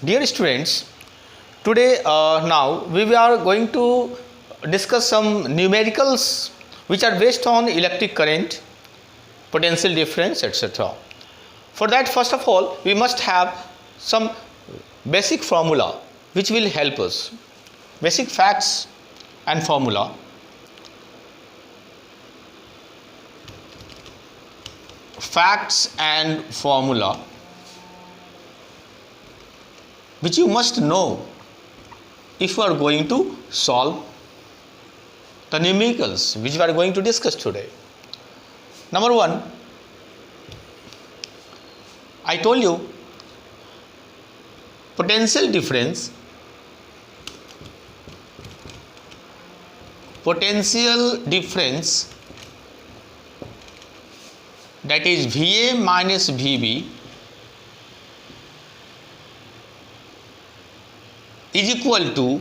Dear students, today now we are going to discuss some numericals which are based on electric current, potential difference, etc. For that, first of all, we must have some basic formula which will help us. Basic facts and formula. Facts and formula which you must know if you are going to solve the numericals which we are going to discuss today. Number one, I told you potential difference that is VA minus VB is equal to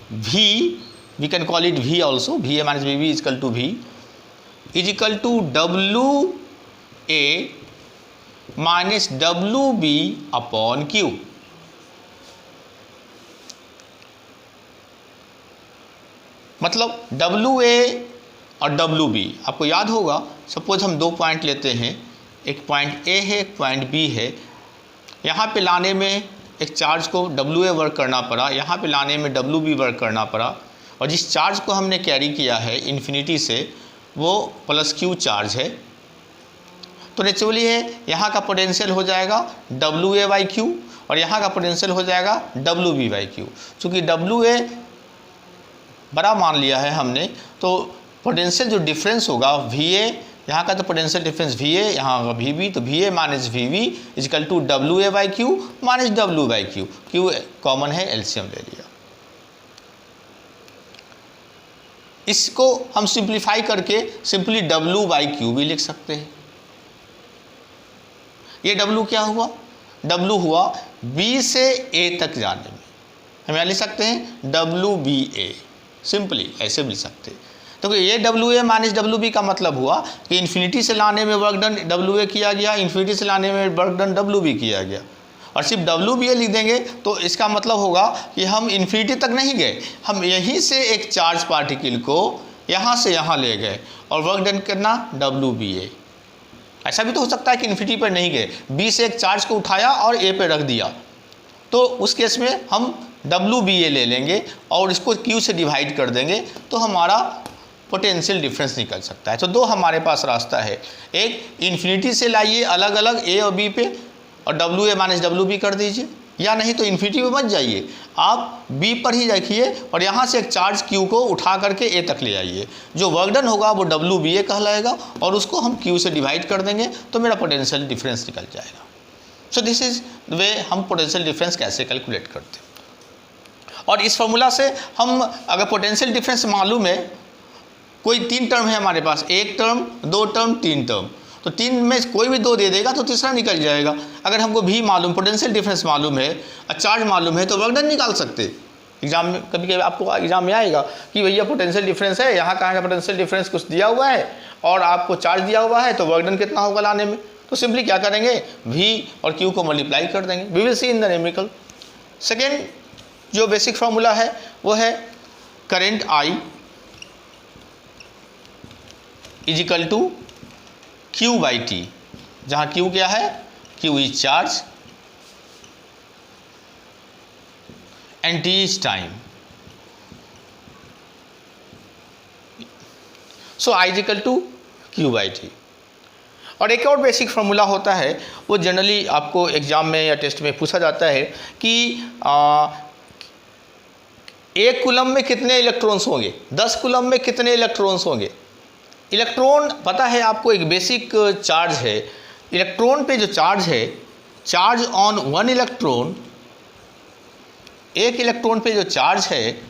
V, we can call it V also, VA minus VB is equal to V, is equal to WA minus WB upon Q. मतलब WA और WB आपको याद होगा, suppose हम दो point लेते हैं, एक पॉइंट A है एक पॉइंट B है, यहाँ पे लाने में एक चार्ज को WA वर्क करना पड़ा, यहाँ पे लाने में WB वर्क करना पड़ा, और जिस चार्ज को हमने कैरी किया है इन्फिनिटी से वो प्लस Q चार्ज है, तो नेचुरली है यहाँ का पोटेंशियल हो जाएगा WA बाई Q और यहाँ का पोटेंशियल हो जाएगा WB बाई Q। चूँकि WA बड़ा मान लिया है हमने, तो पोटेंशियल जो डिफरेंस होगा VA, यहाँ का तो पोटेंशियल डिफरेंस VA, यहाँ का VB, तो VA minus VB is equal to WA by Q minus W by Q। Q common है, एलसीएम ले लिया। इसको हम सिंप्लीफाई करके सिंपली W बाई Q भी लिख सकते हैं। ये W क्या हुआ? W हुआ B से A तक जाने में, हम यहाँ लिख सकते हैं WBA, सिंपली ऐसे भी लिख सकते हैं। तो ये WA माइनस WB का मतलब हुआ कि इन्फिनिटी से लाने में वर्क डन WA किया गया, इन्फिनिटी से लाने में वर्क डन WB किया गया, और सिर्फ WBA लिख देंगे तो इसका मतलब होगा कि हम इन्फिनिटी तक नहीं गए, हम यहीं से एक चार्ज पार्टिकल को यहाँ से यहाँ ले गए और वर्क डन करना WBA। ऐसा भी तो हो सकता है कि इन्फिनिटी पर नहीं गए, B से एक चार्ज को उठाया और A पे रख दिया, तो उस केस में हम WBA ले लेंगे और इसको Q से डिवाइड कर देंगे तो हमारा पोटेंशियल डिफरेंस निकल सकता है। तो दो हमारे पास रास्ता है, एक इन्फिनिटी से लाइए अलग अलग A और B पे और WA माइनस WB कर दीजिए, या नहीं तो इन्फिनिटी पे मत जाइए, आप B पर ही रखिए और यहाँ से एक चार्ज Q को उठा करके A तक ले आइए, जो वर्क डन होगा वो WBA कहलाएगा और उसको हम Q से डिवाइड कर देंगे तो मेरा पोटेंशियल डिफरेंस निकल जाएगा। So this is the way हम पोटेंशियल डिफरेंस कैसे कैलकुलेट करते हैं। और इस फॉर्मूला से हम अगर पोटेंशियल डिफरेंस मालूम है, कोई तीन टर्म है हमारे पास, एक टर्म, दो टर्म, तीन टर्म, तो तीन में कोई भी दो दे देगा तो तीसरा निकल जाएगा। अगर हमको भी मालूम, पोटेंशियल डिफरेंस मालूम है और चार्ज मालूम है तो वर्क डन निकाल सकते। एग्जाम में कभी कभी आपको एग्जाम में आएगा कि भैया पोटेंशियल डिफरेंस है, यहाँ कहाँ का पोटेंशियल डिफरेंस कुछ दिया हुआ है और आपको चार्ज दिया हुआ है, तो वर्क डन कितना होगा लाने में, तो सिंपली क्या करेंगे V और Q को मल्टीप्लाई कर देंगे। We will see in the numerical. Second जो बेसिक फार्मूला है वो है current I is equal to Q by T, जहाँ Q क्या है, Q is charge and T is time. So I is equal to Q by T। और एक और बेसिक फार्मूला होता है, वो जनरली आपको एग्जाम में या टेस्ट में पूछा जाता है कि एक कूलम में कितने इलेक्ट्रॉन्स होंगे, 10 कूलम में कितने इलेक्ट्रॉन्स होंगे। इलेक्ट्रॉन पता है आपको एक बेसिक चार्ज है, इलेक्ट्रॉन पे जो चार्ज है, चार्ज ऑन वन इलेक्ट्रॉन, एक इलेक्ट्रॉन पे जो चार्ज है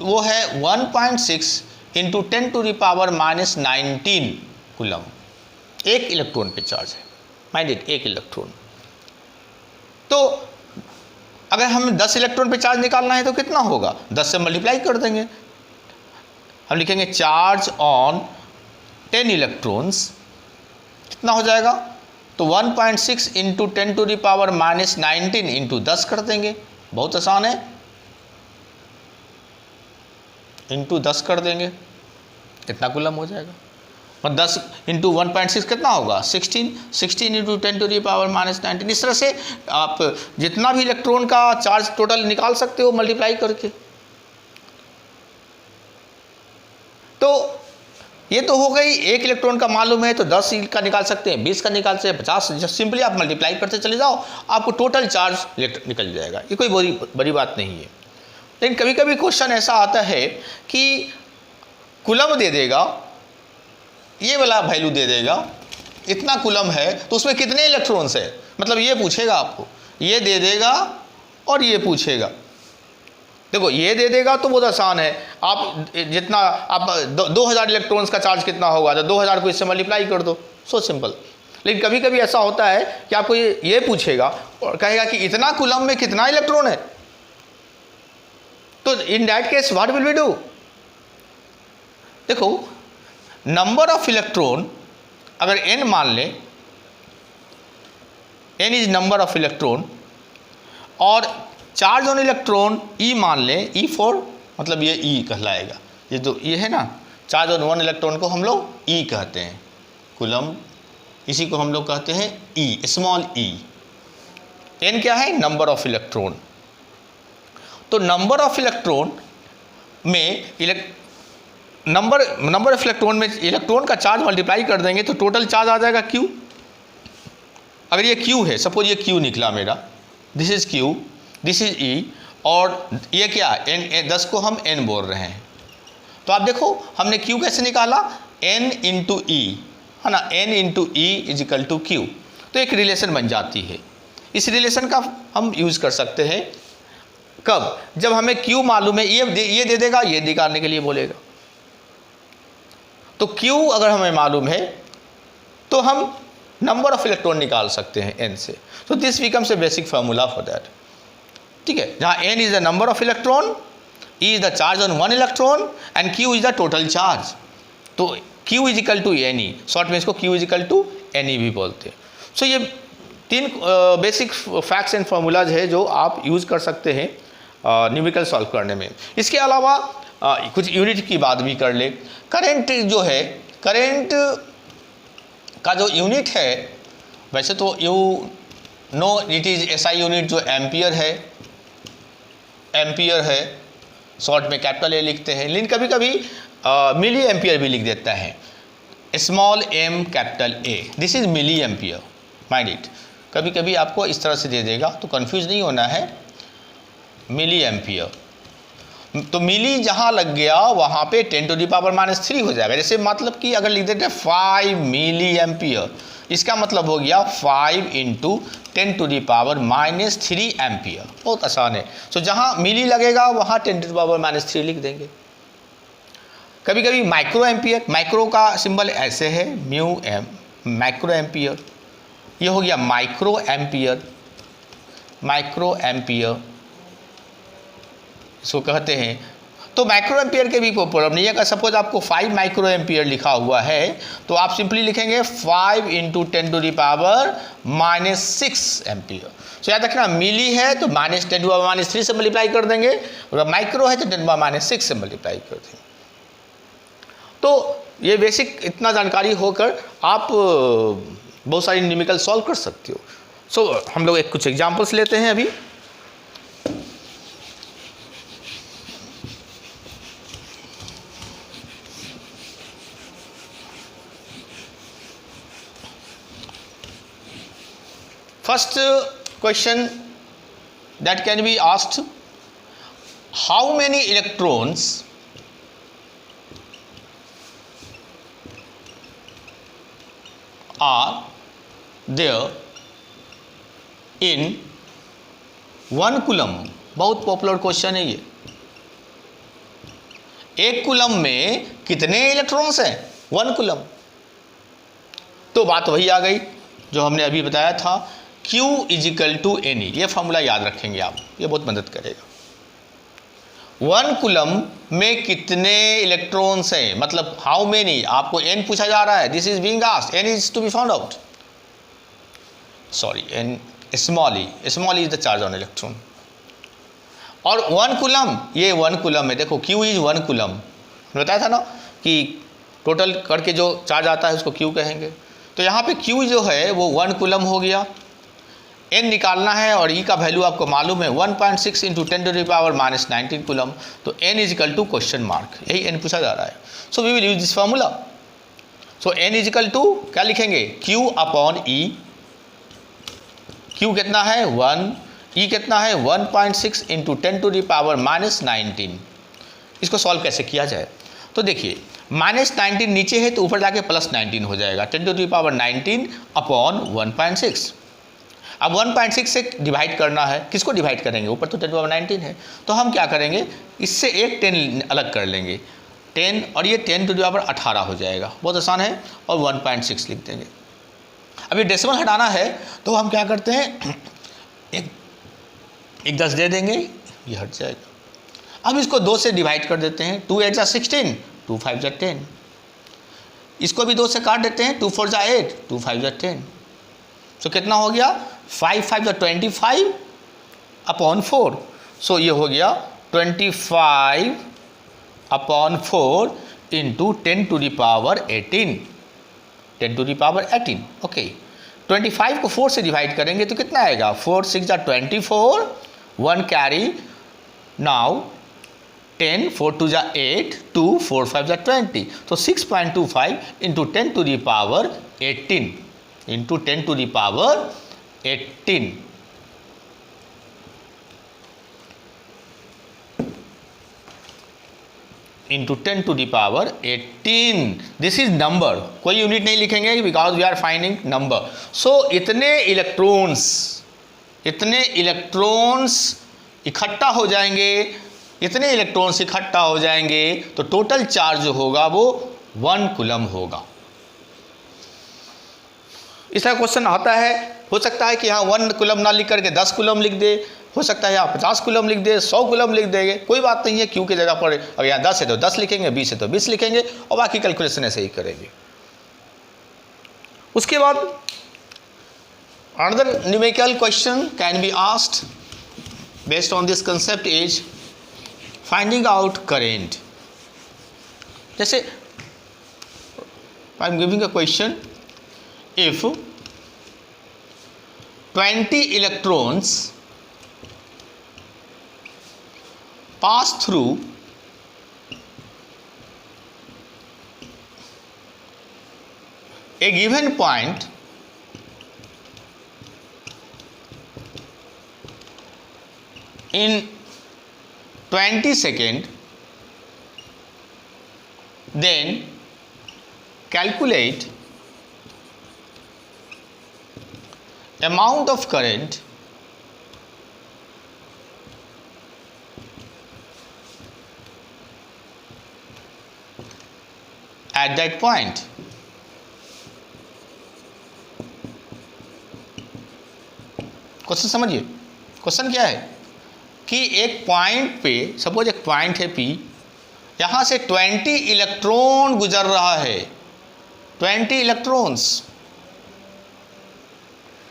वो है 1.6 into 10 to the power minus 19 coulomb, एक इलेक्ट्रॉन पे चार्ज है, माइंडेड एक इलेक्ट्रॉन। तो अगर हमें 10 इलेक्ट्रॉन पे चार्ज निकालना है तो कितना होगा, 10 से मल्टीप्लाई कर देंगे, हम लिखेंगे चार्ज ऑन 10 इलेक्ट्रॉन्स, कितना हो जाएगा, तो 1.6 into 10 to the power minus 19 into 10 कर देंगे, बहुत आसान है, इंटू 10 कर देंगे, कितना कूलम हो जाएगा। और 10 इंटू 1.6 कितना होगा 16 into 10 to the power minus 19। इस तरह से आप जितना भी इलेक्ट्रॉन का चार्ज टोटल निकाल सकते हो मल्टीप्लाई करके। तो ये तो हो गई, एक इलेक्ट्रॉन का मालूम है तो 10 का निकाल सकते हैं, 20 का निकाल सकते हैं, 50, जब सिंपली आप मल्टीप्लाई करते चले जाओ आपको टोटल चार्ज निकल जाएगा। ये कोई बड़ी बात नहीं है। लेकिन कभी कभी क्वेश्चन ऐसा आता है कि कूलम दे देगा, ये वाला वैल्यू दे देगा, इतना कूलम है तो उसमें कितने इलेक्ट्रॉन्स है, मतलब ये पूछेगा आपको, ये दे देगा और ये पूछेगा। देखो ये दे देगा तो बहुत आसान है, आप जितना आप 2000 इलेक्ट्रॉन्स का चार्ज कितना होगा तो 2000 को इससे मल्टीप्लाई कर दो, सो सिंपल। लेकिन कभी कभी ऐसा होता है कि आपको ये पूछेगा और कहेगा कि इतना कूलम में कितना इलेक्ट्रॉन है, तो in that case what will we do. देखो नंबर ऑफ इलेक्ट्रॉन अगर n मान लें, n is number of electron, और चार्ज ऑन इलेक्ट्रॉन E मान लें, E4 मतलब ये E कहलाएगा, ये तो ये है ना, चार्ज ऑन वन इलेक्ट्रॉन को हम लोग E कहते हैं, कूलम, इसी को हम लोग कहते हैं E, स्मॉल e। n क्या है, नंबर ऑफ इलेक्ट्रॉन। तो नंबर ऑफ इलेक्ट्रॉन में नंबर ऑफ इलेक्ट्रॉन में इलेक्ट्रॉन का चार्ज मल्टीप्लाई कर देंगे तो टोटल चार्ज आ जाएगा Q। अगर ये Q है, सपोज ये Q निकला मेरा, this is Q, this is E, और ये क्या n, 10 को हम n बोल रहे हैं। तो आप देखो हमने Q कैसे निकाला, n इंटू E, है ना, n into E is equal to Q। तो एक रिलेशन बन जाती है। इस रिलेशन का हम यूज़ कर सकते हैं कब, जब हमें Q मालूम है, ये दे देगा, ये निकालने के लिए बोलेगा। तो Q अगर हमें मालूम है तो हम नंबर ऑफ इलेक्ट्रॉन निकाल सकते हैं n से। तो this becomes a basic formula for that, ठीक है, जहाँ n is the number of electron, E is the charge on one electron and Q is the total charge. तो Q is equal to NE, शॉर्ट में इसको Q is equal to NE भी बोलते हैं। सो ये 3 बेसिक फैक्ट्स एंड फार्मूलाज है जो आप यूज़ कर सकते हैं न्यूमेरिकल सॉल्व करने में। इसके अलावा कुछ यूनिट की बात भी कर ले। करंट जो है, करंट का जो यूनिट है, वैसे तो you know it is SI unit जो एम्पियर है, एम्पियर है, शॉर्ट में कैपिटल A लिखते हैं, लेकिन कभी कभी मिली एम्पियर भी लिख देता है, small m capital A, this is milliampere, mind it. कभी कभी आपको इस तरह से दे देगा तो कंफ्यूज नहीं होना है, मिली एम्पियर। तो मिली जहाँ लग गया वहाँ पे 10 टू द पावर -3 हो जाएगा। जैसे मतलब कि अगर लिख देते हैं 5 मिली एम्पियर, इसका मतलब हो गया 5 into 10 to the power -3 ampere. बहुत आसान है। तो जहाँ मिली लगेगा वहाँ 10 टू द पावर -3 लिख देंगे। कभी कभी माइक्रो एम्पियर, माइक्रो का सिंबल ऐसे है, म्यू एम, माइक्रो एम्पियर, ये हो गया माइक्रो एम्पियर, माइक्रो एम्पियर इसको कहते हैं। तो माइक्रो एम्पियर के भी कोई प्रॉब्लम नहीं है। अगर सपोज आपको 5 माइक्रो एम्पियर लिखा हुआ है तो आप सिंपली लिखेंगे 5 into 10 to the power -6 ampere. तो याद रखना मिली है तो -10 टू द पावर -3 से मल्टीप्लाई कर देंगे, और माइक्रो है तो 10 टू द पावर -6 से मल्टीप्लाई कर देंगे। तो ये बेसिक इतना जानकारी होकर आप बहुत सारी न्यूमेरिकल सॉल्व कर सकते हो। सो हम लोग कुछ एग्जांपल्स लेते हैं अभी। First question that can be asked, how many electrons are there in 1 coulomb. बहुत पॉपुलर क्वेश्चन है ये। 1 कूलम में कितने इलेक्ट्रॉन्स हैं, 1 कूलम। तो बात वही आ गई जो हमने अभी बताया था, Q is equal to NE। ये फॉर्मूला याद रखेंगे आप, ये बहुत मदद करेगा। 1 कूलम में कितने इलेक्ट्रॉन्स हैं, मतलब हाउ मेनी, आपको n पूछा जा रहा है, this is being asked, n is to be found out. Sorry N small E is the charge on electron. और 1 कूलम, ये 1 कूलम है, देखो Q इज 1 कूलम, बताया था ना कि टोटल करके जो चार्ज आता है उसको Q कहेंगे। तो यहाँ पे Q जो है वो 1 कूलम हो गया। N निकालना है और E का वैल्यू आपको मालूम है 1.6 इंटू 10⁻⁻19 कूलम। तो N is equal to question mark, यही N पूछा जा रहा है। So we will use this formula. So N is equal to क्या लिखेंगे, Q अपॉन E। Q कितना है 1, E कितना है 1.6 इंटू 10⁻⁻19। इसको सॉल्व कैसे किया जाए, तो देखिए -19 नीचे है तो ऊपर जाके +19 हो जाएगा, 10⁻19 अपॉन 1.6। अब 1.6 से डिवाइड करना है, किसको डिवाइड करेंगे, ऊपर तो 10⁻19 है, तो हम क्या करेंगे, इससे एक 10 अलग कर लेंगे, 10 और ये 10⁻18 हो जाएगा, बहुत आसान है, और 1.6 लिख देंगे। अब ये डेसिमल हटाना है तो हम क्या करते हैं, एक 10 दे देंगे, ये हट जाएगा। अब इसको 2 से डिवाइड कर देते हैं, 2 8 16, 2 5 10। इसको भी 2 से काट देते हैं, 2 4 8, 2 5 10। तो कितना हो गया, 5 5 25 अपॉन 4। सो ये हो गया 25 अपॉन 4 इंटू 10⁻18, 10⁻18। ओके, 25 को 4 से डिवाइड करेंगे तो कितना आएगा, 4 6 24, 1 कैरी, नाउ 10, 4 2 8, 2 4 5 20। तो 6.25 into 10⁻18 into 10⁻18 into 10⁻18। This is number, कोई यूनिट नहीं लिखेंगे because we are finding number. So इतने इलेक्ट्रॉन्स इकट्ठा हो जाएंगे, इतने इलेक्ट्रॉन्स इकट्ठा हो जाएंगे तो टोटल चार्ज जो होगा वो 1 कूलम होगा। इस तरह क्वेश्चन आता है, हो सकता है कि यहाँ 1 कूलम ना लिख करके 10 कूलम लिख दे, हो सकता है यहाँ 50 कूलम लिख दे, 100 कूलम लिख देंगे, कोई बात नहीं है, क्यू की जगह पर अगर यहाँ 10 है तो 10 लिखेंगे, 20 है तो 20 लिखेंगे और बाकी कैलकुलेशन ऐसे ही करेंगे। उसके बाद another numerical question can be asked based on this concept is finding out current. जैसे I am giving a question, if 20 electrons pass through a given point in 20 seconds, then calculate amount of current at that point। Question समझिए, question क्या है कि एक point पे, suppose एक point है P, यहाँ से 20 इलेक्ट्रॉन गुजर रहा है, 20 इलेक्ट्रॉन्स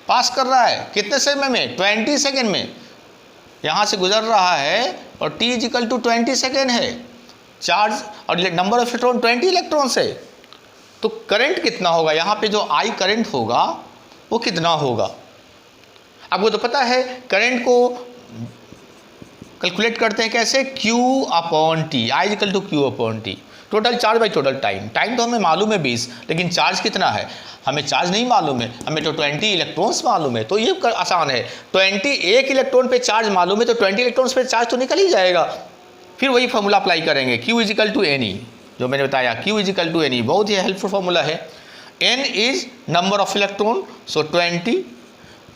पास कर रहा है, कितने समय में, 20 सेकेंड में यहाँ से गुजर रहा है, और t is equal to 20 second है, चार्ज और नंबर ऑफ इलेक्ट्रॉन 20 इलेक्ट्रॉन्स है, तो करंट कितना होगा, यहाँ पे जो I करंट होगा वो कितना होगा। आपको तो पता है करंट को कैलकुलेट करते हैं कैसे, Q upon T, I is equal to Q upon T, total charge by total time. Time तो हमें मालूम है 20, लेकिन चार्ज कितना है हमें चार्ज नहीं मालूम है, हमें तो 20 इलेक्ट्रॉन्स मालूम है, तो ये आसान है। 21 इलेक्ट्रॉन पे चार्ज मालूम है तो 20 इलेक्ट्रॉन्स पे चार्ज तो निकल ही जाएगा। फिर वही फार्मूला अप्लाई करेंगे, Q is equal to NE, जो मैंने बताया Q is equal to NE, बहुत ही हेल्पफुल फार्मूला है। N is number of electron, so 20,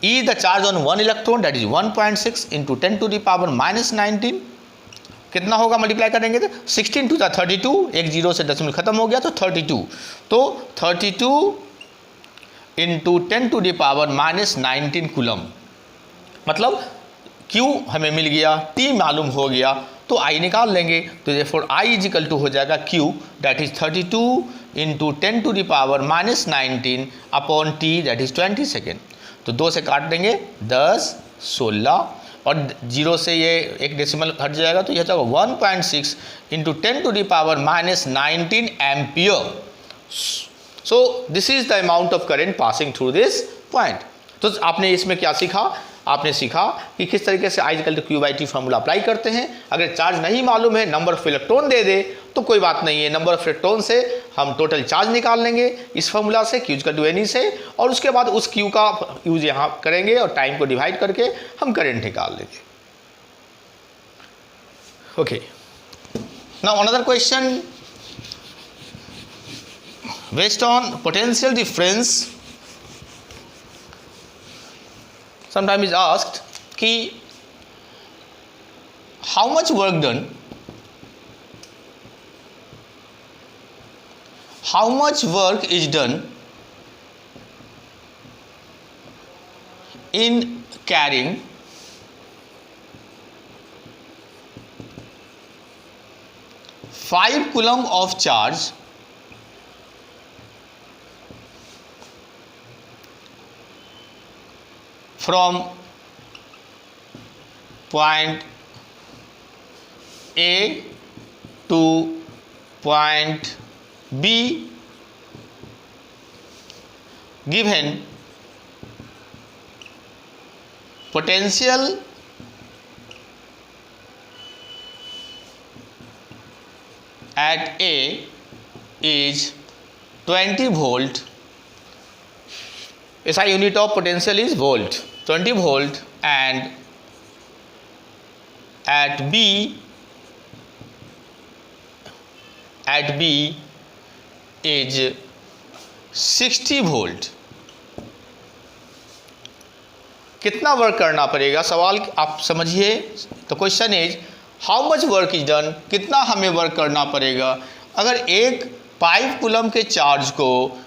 E the charge on 1 electron, that is 1.6 into 10⁻⁻19, कितना होगा मल्टीप्लाई करेंगे तो 16 टू 32, एक जीरो से डेसिमल खत्म हो गया तो 32, तो 32 इंटू 10⁻⁻19 कूलम, मतलब Q हमें मिल गया, T मालूम हो गया, तो I निकाल लेंगे, तो therefore I is equal to हो जाएगा Q, that is 32 into 10⁻⁻19 upon T, that is 20 second. तो 2 से काट देंगे 10, 16 और 0 से ये एक डेसिमल हट जाएगा तो यह होगा 1.6 into 10⁻⁻19 ampere. So this is the amount of current passing through this point. तो आपने इसमें क्या सीखा? आपने सीखा कि किस तरीके से I = Q/T फॉर्मूला अप्लाई करते हैं. अगर चार्ज नहीं मालूम है, नंबर ऑफ इलेक्ट्रॉन दे दे तो कोई बात नहीं है, नंबर ऑफ इलेक्ट्रॉन से हम टोटल चार्ज निकाल लेंगे इस फॉर्मूला से, Q = NE से, और उसके बाद उस Q का यूज यहाँ करेंगे और टाइम को डिवाइड करके हम करंट निकाल लेंगे. Okay, now another question based on potential difference. Sometimes is asked कि how much work done, how much work is done in carrying five coulomb of charge from point A to point B given potential at A is 20 volt. SI unit of potential is volt, 20 volt, and at B is 60 volt. कितना work करना पड़ेगा? सवाल आप समझिए. तो question is how much work is done, कितना हमें work करना पड़ेगा अगर एक 5 कूलम के चार्ज को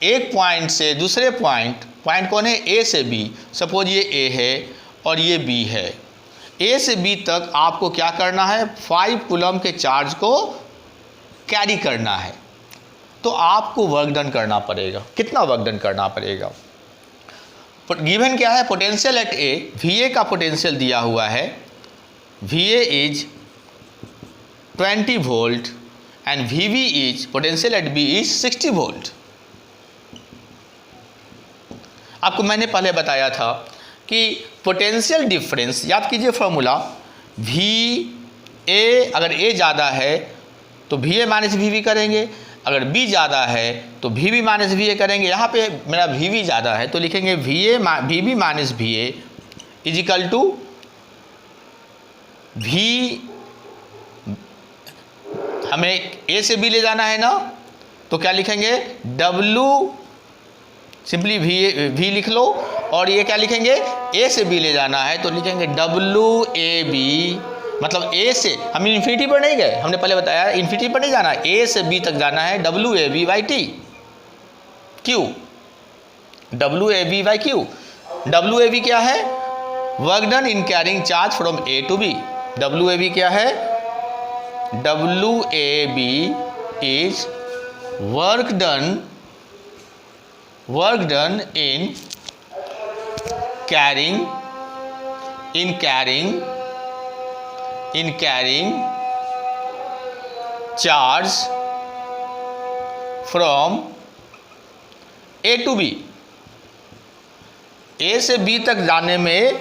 एक पॉइंट से दूसरे पॉइंट कौन है? ए से बी. सपोज ये ए है और ये बी है. ए से बी तक आपको क्या करना है? 5 कूलम के चार्ज को कैरी करना है. तो आपको वर्क डन करना पड़ेगा. कितना वर्क डन करना पड़ेगा? गिवन क्या है? पोटेंशियल एट ए, वी का पोटेंशियल दिया हुआ है. V is 20 volt and V is potential at B is 60 volt. आपको मैंने पहले बताया था कि पोटेंशियल डिफरेंस, याद कीजिए फॉर्मूला, वी ए, अगर ए ज़्यादा है तो V A minus V B करेंगे, अगर बी ज़्यादा है तो V B minus V A करेंगे. यहाँ पे मेरा वी वी ज़्यादा है तो लिखेंगे V B minus V A is equal to V, हमें ए से बी ले जाना है ना, तो क्या लिखेंगे? डब्लू, सिंपली वी लिख लो, और ये क्या लिखेंगे? ए से बी ले जाना है तो लिखेंगे डब्लू ए बी. मतलब ए से हम इन्फिनिटी पर नहीं गए, हमने पहले बताया इन्फिनिटी पर नहीं जाना, ए से बी तक जाना है. W A B by T Q, W A B by Q. W A B क्या है? Work done in carrying charge from A to B. W A B क्या है? W A B is work done in carrying charge from A to B. A से B तक जाने में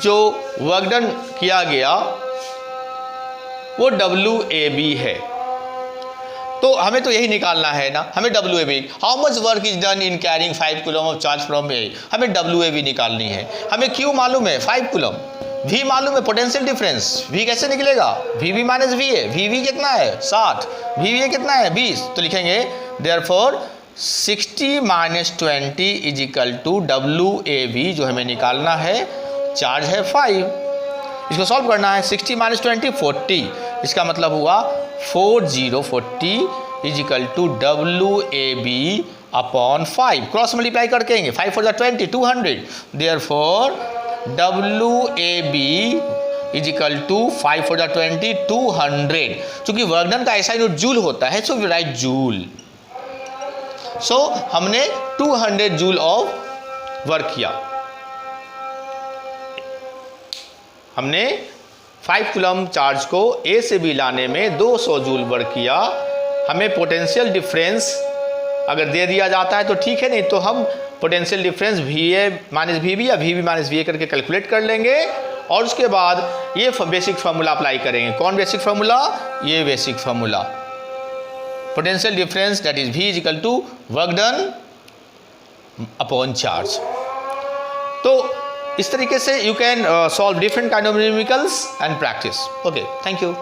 जो work done किया गया वो WAB है. तो हमें तो यही निकालना है ना, हमें WAB, how much work is done in carrying 5 coulomb of charge from A, हमें WAB निकालनी है. हमें Q मालूम है 5 कूलम, V मालूम है पोटेंशियल डिफरेंस, V कैसे निकलेगा? VV माइनस VA, VV कितना है? 60, VVA कितना है? 20. तो लिखेंगे therefore 60 minus 20 is equal to WAB, जो हमें निकालना है चार्ज है 5. इसको सॉल्व करना है. 60 माइनस 20 40, इसका मतलब हुआ 40 is equal to WAB upon 5. Cross multiply करके 5 for 20 200. Therefore WAB is equal to 5 for 20 200. चूंकि वर्क डन का ऐसा यूनिट जूल होता है, सो वी राइट जूल. सो हमने 200 जूल ऑफ वर्क किया, हमने 5 कूलम्ब चार्ज को ए से बी लाने में 200 जूल वर्क किया। हमें पोटेंशियल डिफरेंस अगर दे दिया जाता है तो ठीक है, नहीं तो हम potential difference VA minus VB या VB माइनस VA करके कैलकुलेट कर लेंगे और उसके बाद ये बेसिक फार्मूला अप्लाई करेंगे। कौन बेसिक फार्मूला? ये basic formula, potential difference that is V is equal to work done upon charge. तो इस तरीके से you can solve different kind of numericals and practice. Okay, thank you.